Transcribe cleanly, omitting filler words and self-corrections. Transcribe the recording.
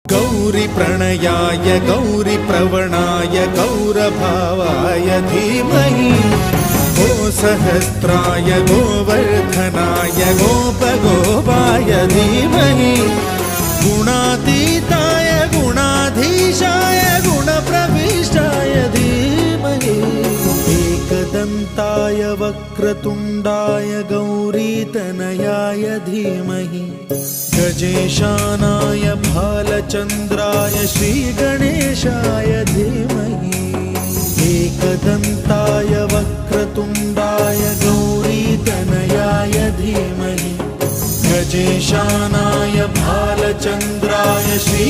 गौरी प्रणयाय गौरी प्रवणाय गौरभावाय धीमहि गो सहस्राय गोवर्धनाय गोपगोपाय धीमहि गुणातीताय गुणाधीशाय गुणप्रविष्टाय धीमहि एकदन्ताय वक्रतुण्डाय गौरीतनयाय धीमहि गजेशानाय भालचन्द्राय श्रीगणेशाय धीमहि एकदन्ताय वक्रतुण्डाय गौरीतनयाय धीमहि गजेशानाय भालचन्द्राय श्री